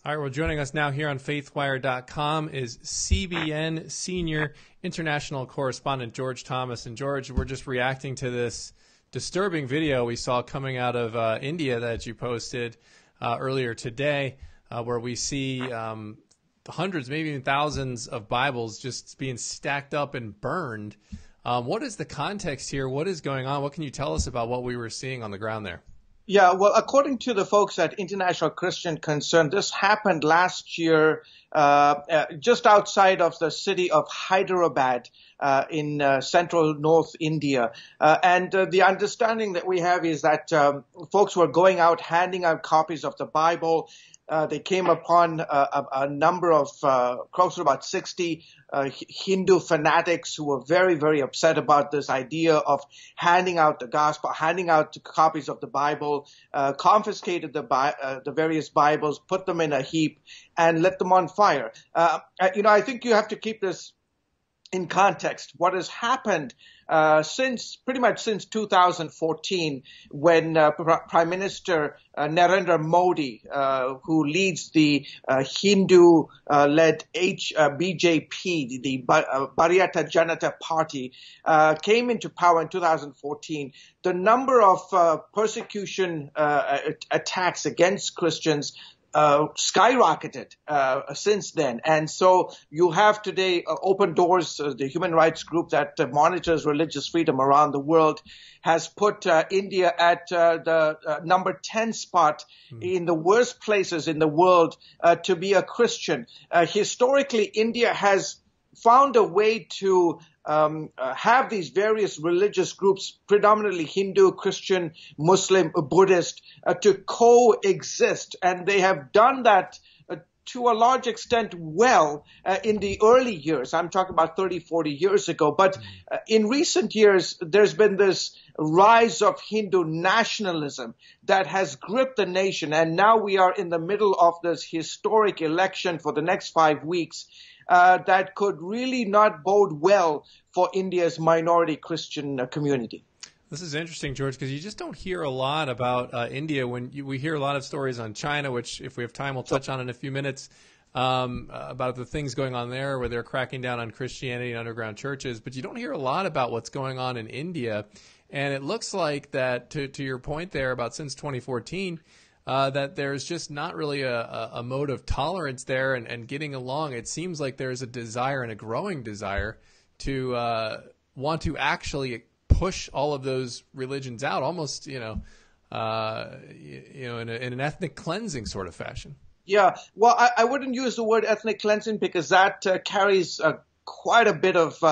All right, well, joining us now here on Faithwire.com is CBN Senior International Correspondent George Thomas. And George, we're just reacting to this disturbing video we saw coming out of India that you posted earlier today, where we see hundreds, maybe even thousands of Bibles just being stacked up and burned. What is the context here? What is going on? What can you tell us about what we were seeing on the ground there? Yeah, well, according to the folks at International Christian Concern, this happened last year just outside of the city of Hyderabad in central North India. And the understanding that we have is that folks were going out, handing out copies of the Bible. They came upon a number of close to about 60 Hindu fanatics who were very, very upset about this idea of handing out the gospel, handing out copies of the Bible, confiscated the various Bibles, put them in a heap, and lit them on fire. I think you have to keep this in context. What has happened pretty much since 2014, when Prime Minister Narendra Modi, who leads the Hindu-led BJP, the Bharatiya Janata Party, came into power in 2014, the number of persecution attacks against Christians skyrocketed since then. And so you have today Open Doors, the human rights group that monitors religious freedom around the world, has put India at the number 10 spot in the worst places in the world to be a Christian. Historically, India has found a way to have these various religious groups, predominantly Hindu, Christian, Muslim, Buddhist, to coexist. And they have done that to a large extent well in the early years. I'm talking about 30, 40 years ago. But in recent years, there's been this rise of Hindu nationalism that has gripped the nation. And now we are in the middle of this historic election for the next 5 weeks. That could really not bode well for India's minority Christian community. This is interesting, George, because you just don't hear a lot about India. We hear a lot of stories on China, which, if we have time, we'll touch on in a few minutes, about the things going on there where they're cracking down on Christianity and underground churches. But you don't hear a lot about what's going on in India. And it looks like that, to your point there about since 2014, that there's just not really a mode of tolerance there and getting along. It seems like there's a desire and a growing desire to want to actually push all of those religions out, almost in an ethnic cleansing sort of fashion. Yeah, well, I wouldn't use the word ethnic cleansing because that carries quite a bit of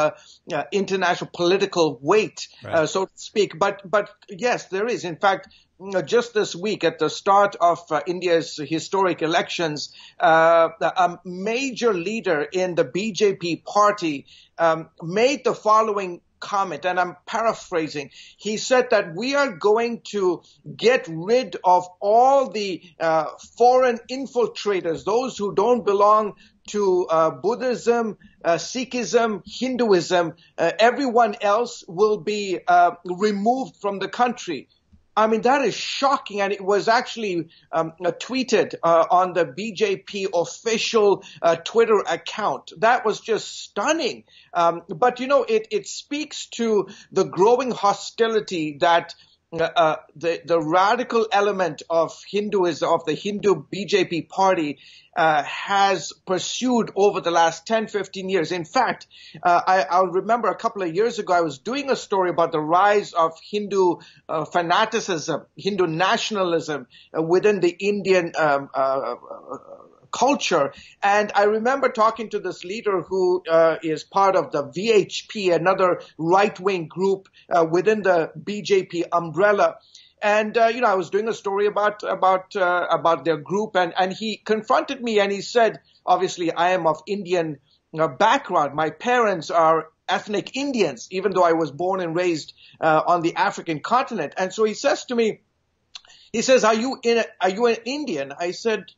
international political weight, right, so to speak. But yes, there is. In fact, just this week, at the start of India's historic elections, a major leader in the BJP party made the following comment, and I'm paraphrasing. He said that we are going to get rid of all the foreign infiltrators, those who don't belong to Buddhism, Sikhism, Hinduism. Everyone else will be removed from the country. I mean, that is shocking. And it was actually tweeted on the BJP official Twitter account. That was just stunning. But, it speaks to the growing hostility that the radical element of Hinduism, of the Hindu BJP party, has pursued over the last 10, 15 years. In fact, I'll remember a couple of years ago, I was doing a story about the rise of Hindu fanaticism, Hindu nationalism within the Indian culture. And I remember talking to this leader who is part of the VHP, another right-wing group within the BJP umbrella. And, I was doing a story about their group, and he confronted me and he said, obviously, I am of Indian background. My parents are ethnic Indians, even though I was born and raised on the African continent. And so he says to me, he says, are you an Indian? I said,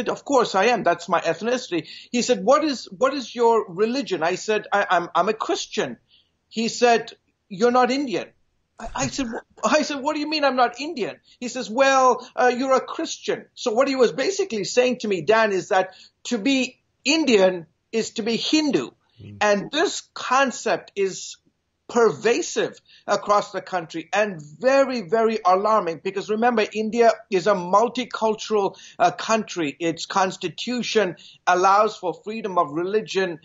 of course I am. That's my ethnicity. He said, what is your religion? I said, I'm a Christian. He said, you're not Indian. I said, what do you mean I'm not Indian? He says, well, you're a Christian. So what he was basically saying to me, Dan, is that to be Indian is to be Hindu. And this concept is pervasive across the country and very, very alarming because remember, India is a multicultural country. Its constitution allows for freedom of religion,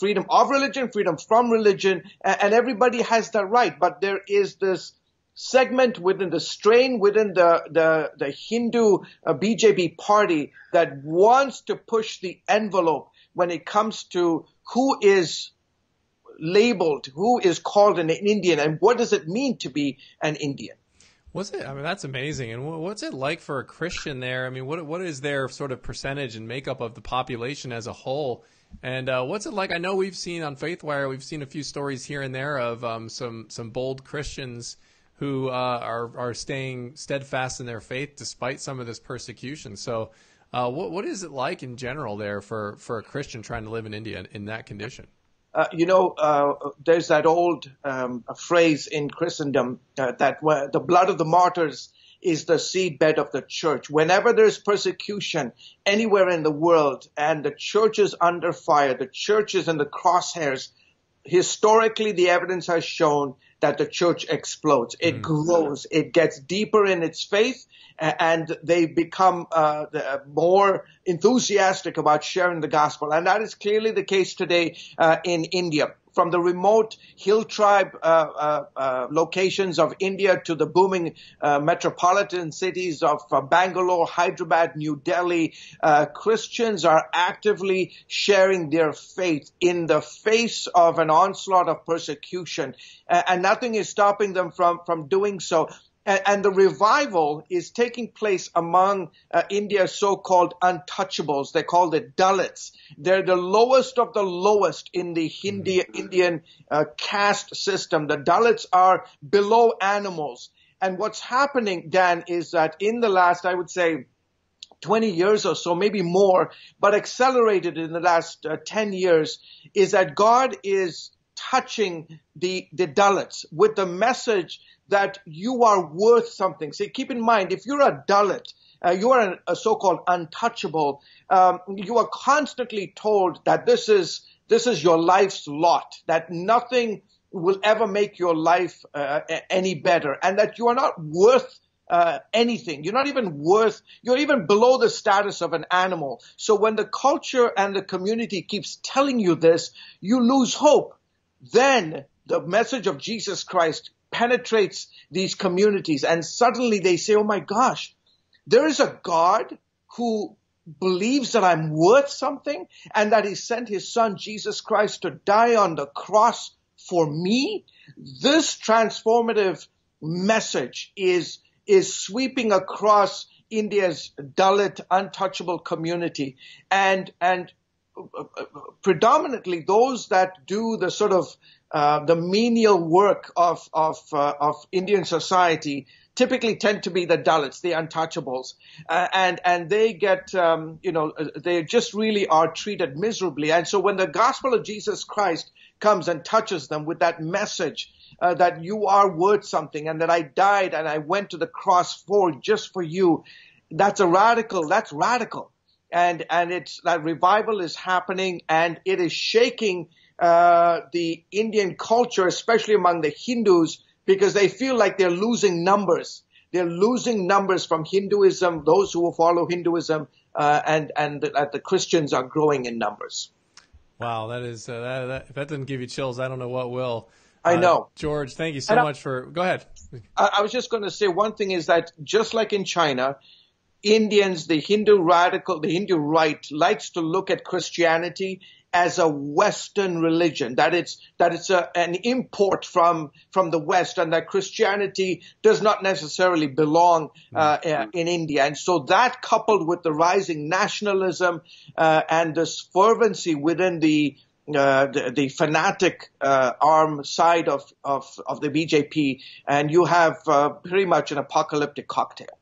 freedom from religion, and everybody has that right. But there is this segment within the strain within the Hindu BJP party that wants to push the envelope when it comes to who is labeled, who is called an Indian, and what does it mean to be an Indian? I mean, that's amazing. And what's it like for a Christian there? I mean, what is their sort of percentage and makeup of the population as a whole? And what's it like? I know we've seen on Faithwire, we've seen a few stories here and there of some bold Christians who are staying steadfast in their faith despite some of this persecution. So what is it like in general there for a Christian trying to live in India in that condition? There's that old phrase in Christendom that the blood of the martyrs is the seedbed of the church. Whenever there's persecution anywhere in the world and the church is under fire, the church is in the crosshairs, historically the evidence has shown that the church explodes. It grows. It gets deeper in its faith, and they become more enthusiastic about sharing the gospel. And that is clearly the case today in India. From the remote hill tribe locations of India to the booming metropolitan cities of Bangalore, Hyderabad, New Delhi, Christians are actively sharing their faith in the face of an onslaught of persecution, and nothing is stopping them from doing so. And the revival is taking place among India's so-called untouchables. They call it Dalits. They're the lowest of the lowest in the Indian caste system. The Dalits are below animals. And what's happening, Dan, is that in the last, I would say, 20 years or so, maybe more, but accelerated in the last 10 years, is that God is touching the Dalits with the message that you are worth something. See, keep in mind, if you're a Dalit, you are a so-called untouchable, you are constantly told that this is your life's lot, that nothing will ever make your life any better, and that you are not worth anything. You're not even worth, you're even below the status of an animal. So when the culture and the community keeps telling you this, you lose hope. Then the message of Jesus Christ penetrates these communities, and suddenly they say, oh my gosh, there is a God who believes that I'm worth something and that he sent his son Jesus Christ to die on the cross for me. This transformative message is sweeping across India's Dalit untouchable community, and predominantly those that do the sort of the menial work of Indian society typically tend to be the Dalits, the untouchables, and they get they just really are treated miserably. And so when the gospel of Jesus Christ comes and touches them with that message that you are worth something and that I died and I went to the cross just for you, that's radical. And it's that revival is happening, and it is shaking the Indian culture, especially among the Hindus, because they feel like they're losing numbers. They're losing numbers from Hinduism, those who follow Hinduism, and the Christians are growing in numbers. Wow, that is if that doesn't give you chills, I don't know what will. I know. George, thank you so much for. Go ahead. I was just going to say one thing is that just like in China, Indians, the Hindu right likes to look at Christianity as a Western religion, that it's an import from the West, and that Christianity does not necessarily belong in India. And so that, coupled with the rising nationalism and this fervency within the fanatic arm side of the BJP, and you have pretty much an apocalyptic cocktail.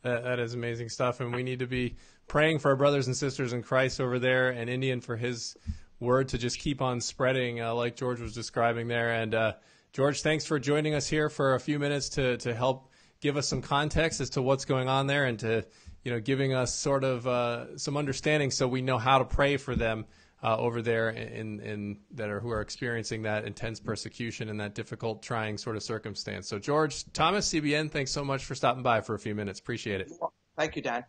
That is amazing stuff, and we need to be praying for our brothers and sisters in Christ over there, and Indian for his word to just keep on spreading, like George was describing there. And George, thanks for joining us here for a few minutes to help give us some context as to what's going on there and to, giving us sort of some understanding so we know how to pray for them over there who are experiencing that intense persecution and that difficult, trying sort of circumstance. So, George Thomas, CBN, thanks so much for stopping by for a few minutes. Appreciate it. Thank you, Dan.